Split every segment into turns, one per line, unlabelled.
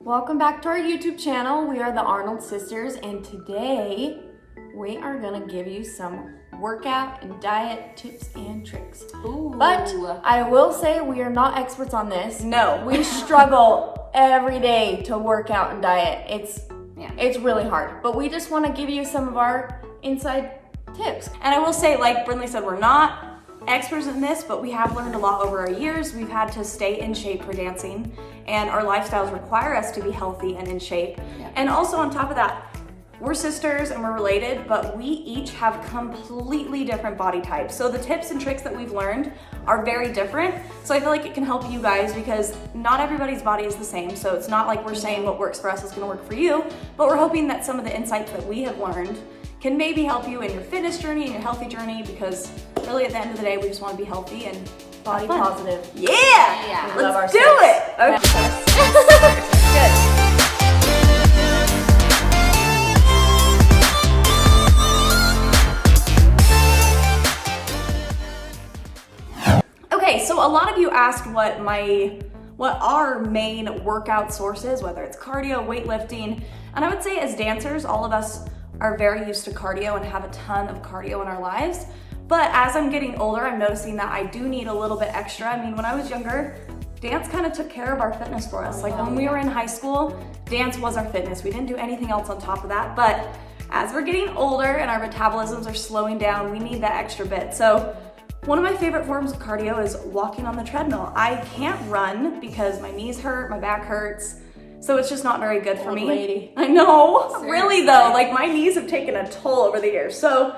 Welcome back to our YouTube channel. We are the Arnold Sisters, and today we are gonna give you some workout and diet tips and tricks.
Ooh.
But I will say we are not experts on this.
No.
We struggle every day to work out and diet. It's really hard, but we just wanna give you some of our inside tips.
And I will say, like Brynley said, we're not experts in this, but we have learned a lot over our years. We've had to stay in shape for dancing, and our lifestyles require us to be healthy and in shape.
Yeah.
And also on top of that, we're sisters and we're related, but we each have completely different body types. So the tips and tricks that we've learned are very different. So I feel like it can help you guys because not everybody's body is the same. So it's not like we're saying what works for us is gonna work for you, but we're hoping that some of the insights that we have learned can maybe help you in your fitness journey and your healthy journey, because really at the end of the day, we just want to be healthy and
Body positive.
Yeah!
We love
Let's do
ourselves.
it! Good. Okay, so a lot of you asked what our main workout source is, whether it's cardio, weightlifting, and I would say as dancers, all of us are very used to cardio and have a ton of cardio in our lives. But as I'm getting older, I'm noticing that I do need a little bit extra. I mean, when I was younger, dance kind of took care of our fitness for us. Like when we were in high school, dance was our fitness. We didn't do anything else on top of that. But as we're getting older and our metabolisms are slowing down, we need that extra bit. So one of my favorite forms of cardio is walking on the treadmill. I can't run because my knees hurt, my back hurts. So it's just not very good for me.
Lady.
I know,
Seriously.
Really though, like my knees have taken a toll over the years. So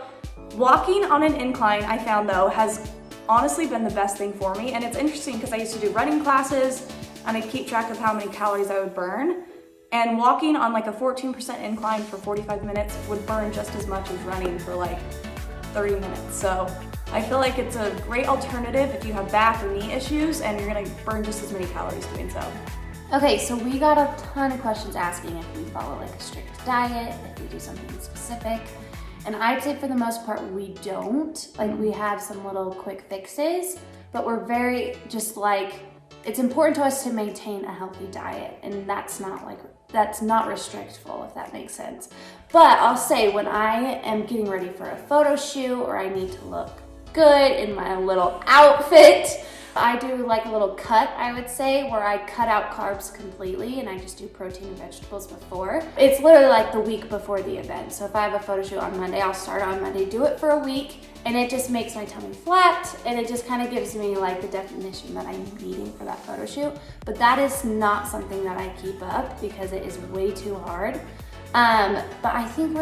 walking on an incline, I found though, has honestly been the best thing for me. And it's interesting because I used to do running classes and I'd keep track of how many calories I would burn. And walking on like a 14% incline for 45 minutes would burn just as much as running for like 30 minutes. So I feel like it's a great alternative if you have back or knee issues and you're gonna burn just as many calories doing so.
Okay, so we got a ton of questions asking if we follow like a strict diet, if we do something specific. And I'd say for the most part, we don't. Like we have some little quick fixes, but we're very just like, it's important to us to maintain a healthy diet. And that's not restrictful, if that makes sense. But I'll say when I am getting ready for a photo shoot or I need to look good in my little outfit, I do like a little cut, I would say, where I cut out carbs completely and I just do protein and vegetables before. It's literally like the week before the event. So if I have a photo shoot on Monday, I'll start on Monday, do it for a week, and it just makes my tummy flat and it just kind of gives me like the definition that I'm needing for that photo shoot. But that is not something that I keep up because it is way too hard. But I think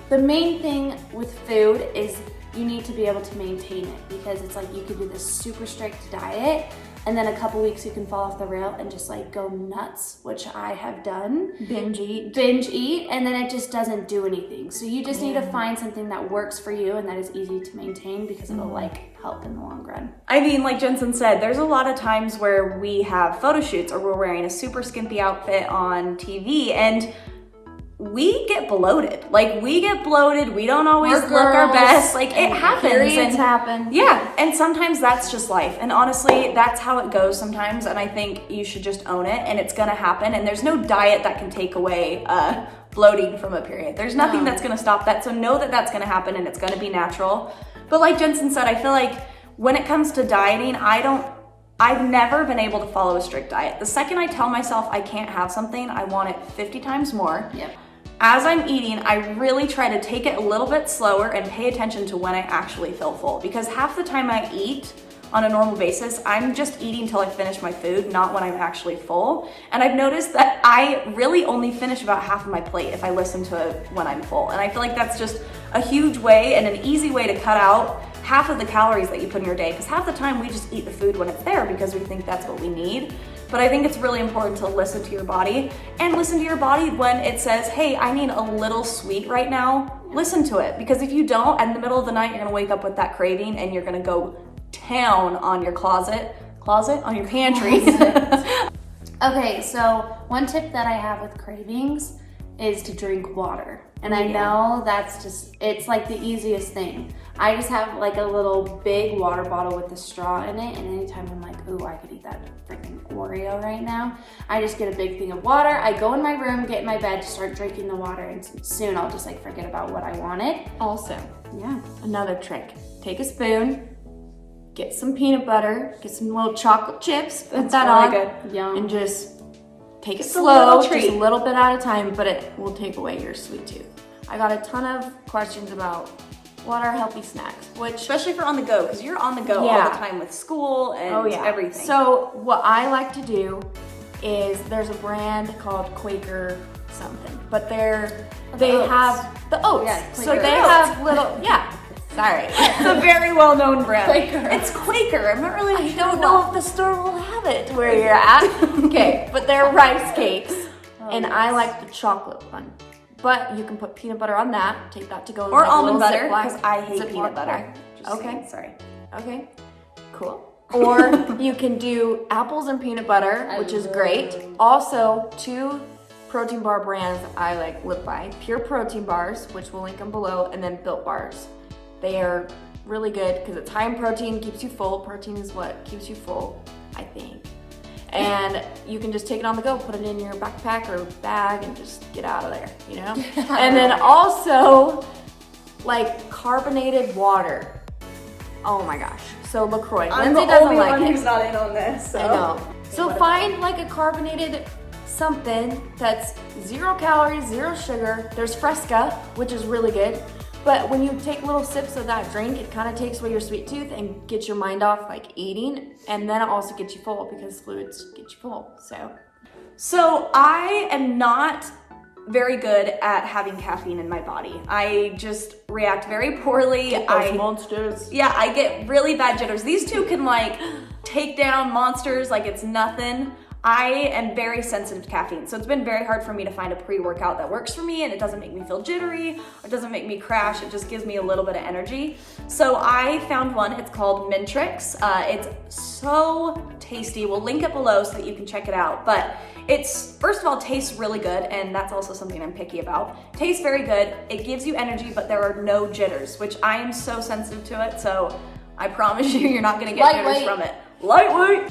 the main thing with food is you need to be able to maintain it, because it's like you could do this super strict diet and then a couple weeks you can fall off the rail and just like go nuts, which I have done.
Binge eat,
and then it just doesn't do anything. So you just need to find something that works for you and that is easy to maintain, because it'll like help in the long run.
I mean, like Jensen said, there's a lot of times where we have photo shoots or we're wearing a super skimpy outfit on TV and we get bloated. Like we get bloated. We don't always look our best. Like it happens.
Periods happen.
Yeah, and sometimes that's just life. And honestly, that's how it goes sometimes. And I think you should just own it, and it's gonna happen. And there's no diet that can take away bloating from a period. There's nothing that's gonna stop that. So know that that's gonna happen and it's gonna be natural. But like Jensen said, I feel like when it comes to dieting, I've never been able to follow a strict diet. The second I tell myself I can't have something, I want it 50 times more.
Yep.
As I'm eating, I really try to take it a little bit slower and pay attention to when I actually feel full, because half the time I eat on a normal basis, I'm just eating till I finish my food, not when I'm actually full. And I've noticed that I really only finish about half of my plate if I listen to it when I'm full. And I feel like that's just a huge way and an easy way to cut out half of the calories that you put in your day, because half the time we just eat the food when it's there because we think that's what we need. But I think it's really important to listen to your body, and listen to your body when it says, hey, I need a little sweet right now. Listen to it, because if you don't, in the middle of the night, you're gonna wake up with that craving and you're gonna go down on your on your pantry.
Okay, so one tip that I have with cravings is to drink water. And I know that's just, it's like the easiest thing. I just have like a little big water bottle with a straw in it, and anytime I'm like, ooh, I could eat that freaking Oreo right now, I just get a big thing of water. I go in my room, get in my bed, start drinking the water, and soon I'll just like forget about what I wanted.
Also,
Yeah.
another trick. Take a spoon, get some peanut butter, get some little chocolate chips, put that on,
good.
Yum.
and just take it
Just a
slow,
little
just
treat.
a little bit at a time, but it will take away your sweet tooth. I got a ton of questions about what are healthy snacks, which
Especially for on the go, because you're on the go all
Yeah.
the time with school and everything.
So what I like to do is there's a brand called Quaker something, but they
oats.
have the oats.
Yeah,
so
Quaker
they
oats.
have little sorry.
It's a very well-known brand.
Quaker.
It's Quaker. I'm not really
I don't know if the store will have it where you're at. Okay, but they're rice cakes, and I like the chocolate one. But you can put peanut butter on that. Take that to go. in
Or
like a
almond
little
butter,
Ziploc-
because I hate
Ziploc
peanut butter.
bag.
Just
Okay.
saying, sorry.
Okay, cool. Or you can do apples and peanut butter, which is great. Also, 2 protein bar brands I like live by: Pure Protein Bars, which we'll link them below, and then Built Bars. They are really good because it's high in protein, keeps you full. Protein is what keeps you full, I think. And you can just take it on the go, put it in your backpack or bag, and just get out of there, you know? And then also, like carbonated water. Oh my gosh. So LaCroix.
I'm
Lindsay
the
doesn't
only
like
one
it.
who's not in on this. So.
I know. So find like a carbonated something that's 0 calories, 0 sugar. There's Fresca, which is really good. But when you take little sips of that drink, it kind of takes away your sweet tooth and gets your mind off like eating. And then it also gets you full because fluids get you full.
So I am not very good at having caffeine in my body. I just react very poorly.
monsters.
Yeah, I get really bad jitters. These two can like take down monsters like it's nothing. I am very sensitive to caffeine, so it's been very hard for me to find a pre-workout that works for me and it doesn't make me feel jittery, it doesn't make me crash, it just gives me a little bit of energy. So I found one, it's called Mintrix. It's so tasty. We'll link it below so that you can check it out. But it's, first of all, tastes really good, and that's also something I'm picky about. Tastes very good, it gives you energy, but there are no jitters, which I am so sensitive to it, so I promise you're not gonna get jitters from it. Lightweight!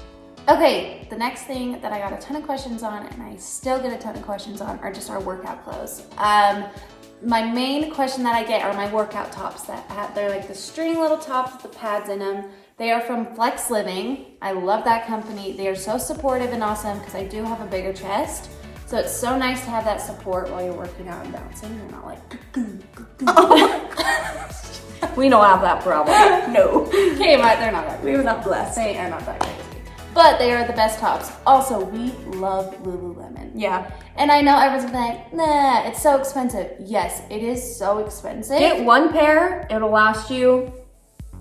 Okay, the next thing that I got a ton of questions on, and I still get a ton of questions on, are just our workout clothes. My main question that I get are my workout tops they're like the string little tops with the pads in them. They are from Flex Living. I love that company. They are so supportive and awesome because I do have a bigger chest. So it's so nice to have that support while you're working out and bouncing. You're not like,
We don't have that problem.
No.
okay, but they're not that
We were not blessed.
They are not that crazy. But they are the best tops. Also, we love Lululemon.
Yeah.
And I know everyone's like, nah, it's so expensive. Yes, it is so expensive.
Get 1 pair, it'll last you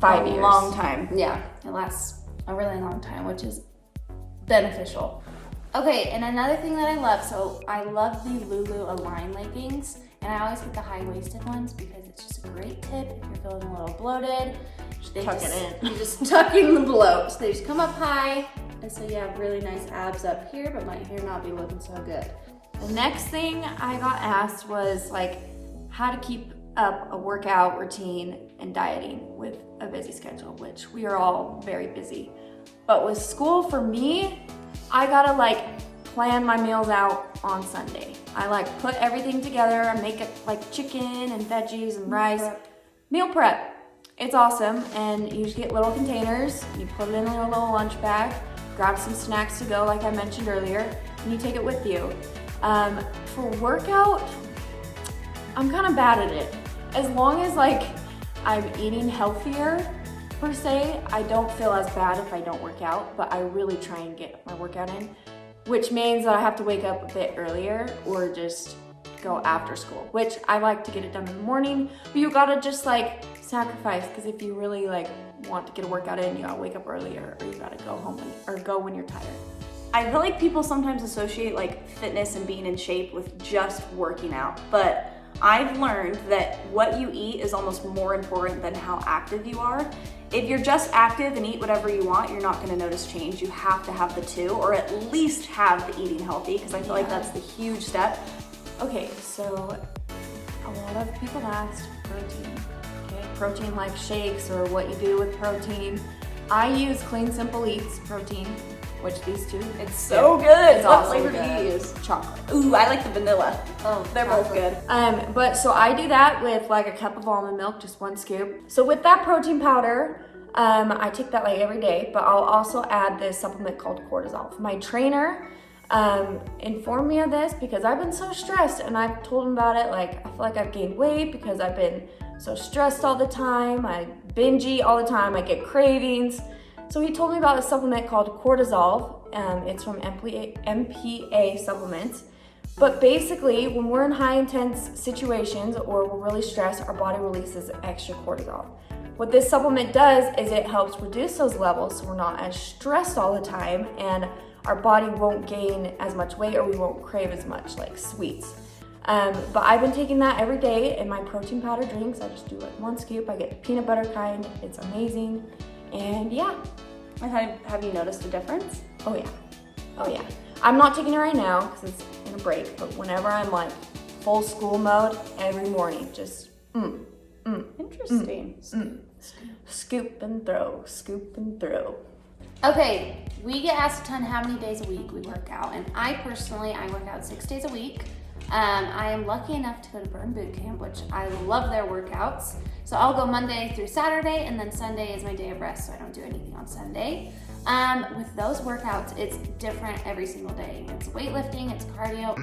5 years.
A long time.
Yeah, it lasts a really long time, which is beneficial. Okay, and another thing that I love, so I love the Lulu Align leggings, and I always get the high-waisted ones because it's just a great tip if you're feeling a little bloated.
Tuck it in.
You just tuck in the bloat. So they just come up high, and so you have really nice abs up here, but might here not be looking so good.
The next thing I got asked was like how to keep up a workout routine and dieting with a busy schedule, which we are all very busy. But with school, for me, I gotta like plan my meals out on Sunday. I like put everything together and make it like chicken and veggies and rice. Meal prep. It's awesome, and you just get little containers, you put it in your little lunch bag, grab some snacks to go like I mentioned earlier, and you take it with you. For workout, I'm kind of bad at it. As long as like I'm eating healthier per se, I don't feel as bad if I don't work out, but I really try and get my workout in, which means that I have to wake up a bit earlier or just go after school, which I like to get it done in the morning, but you gotta just like sacrifice, because if you really like want to get a workout in, you gotta wake up earlier or you gotta go home when you're tired.
I feel like people sometimes associate like fitness and being in shape with just working out, but I've learned that what you eat is almost more important than how active you are. If you're just active and eat whatever you want, you're not gonna notice change. You have to have the two, or at least have the eating healthy, because I feel like that's the huge step.
Okay, so a lot of people asked protein. Okay, protein like shakes or what you do with protein. I use Clean Simple Eats protein, which these two.
It's so good.
It's
What
also
flavor do
good.
you use?
Chocolate.
Ooh, I like the vanilla.
Oh,
They're both good.
But so I do that with like a cup of almond milk, just 1 scoop. So with that protein powder, I take that like every day, but I'll also add this supplement called Cortisol. My trainer informed me of this because I've been so stressed, and I've told him about it. Like, I feel like I've gained weight because I've been so stressed all the time. I binge eat all the time. I get cravings. So he told me about a supplement called Cortisol. It's from MPA Supplements. But basically, when we're in high intense situations or we're really stressed, our body releases extra cortisol. What this supplement does is it helps reduce those levels so we're not as stressed all the time, and our body won't gain as much weight, or we won't crave as much like sweets. But I've been taking that every day in my protein powder drinks. I just do like 1 scoop. I get the peanut butter kind. It's amazing. And yeah.
Have you noticed a difference?
Oh yeah. I'm not taking it right now because it's in a break, but whenever I'm like full school mode, every morning, just
Interesting.
scoop and throw, scoop and throw.
Okay, we get asked a ton how many days a week we work out, and I personally work out 6 days a week. I am lucky enough to go to Burn Boot Camp, which I love their workouts. So I'll go Monday through Saturday, and then Sunday is my day of rest, so I don't do anything on Sunday. With those workouts, it's different every single day. It's weightlifting, it's cardio.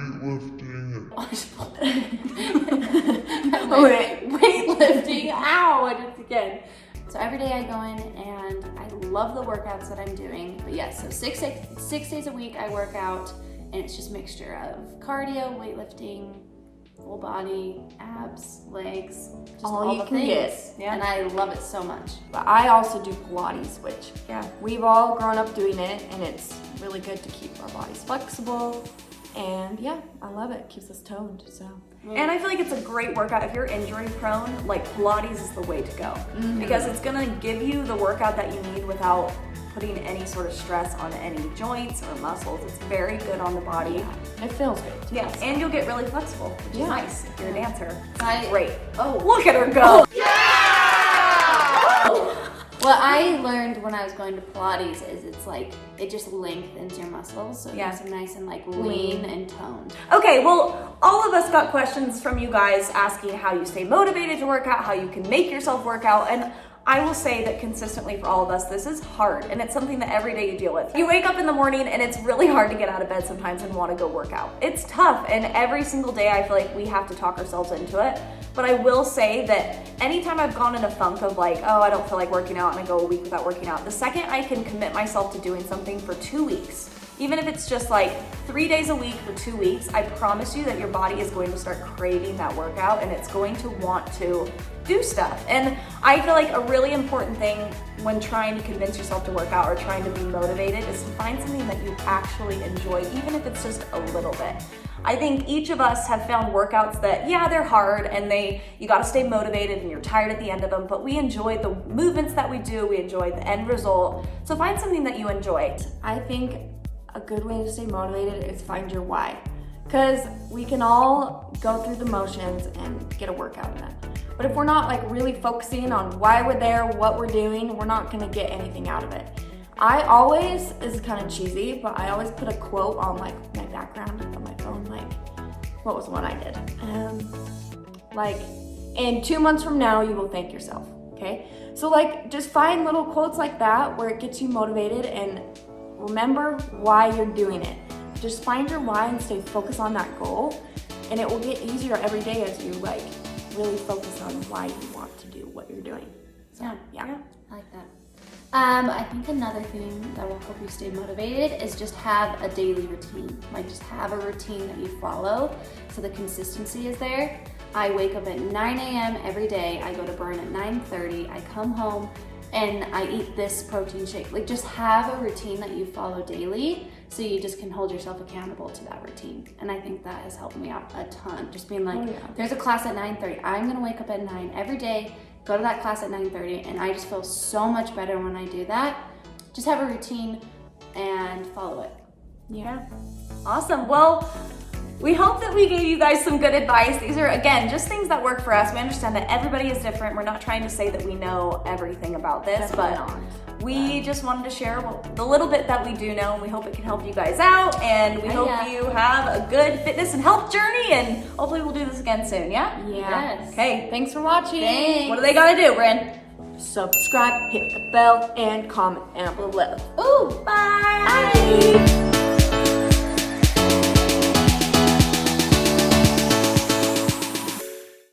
Weightlifting, ow, I did it again. So every day I go in and I love the workouts that I'm doing. But yes, so six days a week I work out, and it's just a mixture of cardio, weightlifting, full body, abs, legs, just all
you
the
can
things.
get.
Yeah.
And I love it so much.
But I also do Pilates, which we've all grown up doing it, and it's really good to keep our bodies flexible. And yeah, I love it. It keeps us toned, so.
And I feel like it's a great workout. If you're injury prone, like Pilates is the way to go. Because it's gonna give you the workout that you need without putting any sort of stress on any joints or muscles. It's very good on the body.
Yeah, it feels good.
Yeah, and you'll get really flexible, which is nice if you're a dancer. Great.
Oh,
Look at her go.
what I learned when I was going to Pilates is it's like, it just lengthens your muscles, so it makes them nice and like lean and toned.
Okay, well, all of us got questions from you guys asking how you stay motivated to work out, how you can make yourself work out, and I will say that consistently for all of us, this is hard, and it's something that every day you deal with. You wake up in the morning and it's really hard to get out of bed sometimes and want to go work out. It's tough, and every single day I feel like we have to talk ourselves into it. But I will say that anytime I've gone in a funk of like, oh, I don't feel like working out, and I go a week without working out, the second I can commit myself to doing something for 2 weeks, even if it's just like 3 days a week for 2 weeks, I promise you that your body is going to start craving that workout, and it's going to want to do stuff. And I feel like a really important thing when trying to convince yourself to work out or trying to be motivated is to find something that you actually enjoy, even if it's just a little bit. I think each of us have found workouts that, yeah, they're hard and you gotta stay motivated and you're tired at the end of them, but we enjoy the movements that we do, we enjoy the end result. So find something that you enjoy.
I think a good way to stay motivated is find your why. Because we can all go through the motions and get a workout done. But if we're not like really focusing on why we're there, what we're doing, we're not gonna get anything out of it. I always, this is kind of cheesy, but I always put a quote on like my background on my phone, like, what was the one I did? Like, in 2 months from now, you will thank yourself, okay? So like, just find little quotes like that where it gets you motivated, and remember why you're doing it. Just find your why and stay focused on that goal, and it will get easier every day as you like really focus on why you want to do what you're doing. So, yeah.
I like that. I think another thing that will help you stay motivated is just have a daily routine. Like, just have a routine that you follow so the consistency is there. I wake up at 9 a.m. every day. I go to Burn at 9:30. I come home and I eat this protein shake. Like, just have a routine that you follow daily so you just can hold yourself accountable to that routine. And I think that has helped me out a ton. Just being like, there's a class at 9:30. I'm gonna wake up at 9 every day, go to that class at 9:30, and I just feel so much better when I do that. Just have a routine and follow it.
Yeah. Awesome. Well, We hope that we gave you guys some good advice. These are, again, just things that work for us. We understand that everybody is different. We're not trying to say that we know everything about this, but we just wanted to share the little bit that we do know, and we hope it can help you guys out, and we hope you have a good fitness and health journey, and hopefully we'll do this again soon, yeah?
Yes.
Okay.
Thanks for watching.
What do they gotta do, Bryn?
Subscribe, hit the bell, and comment down below.
Ooh, bye.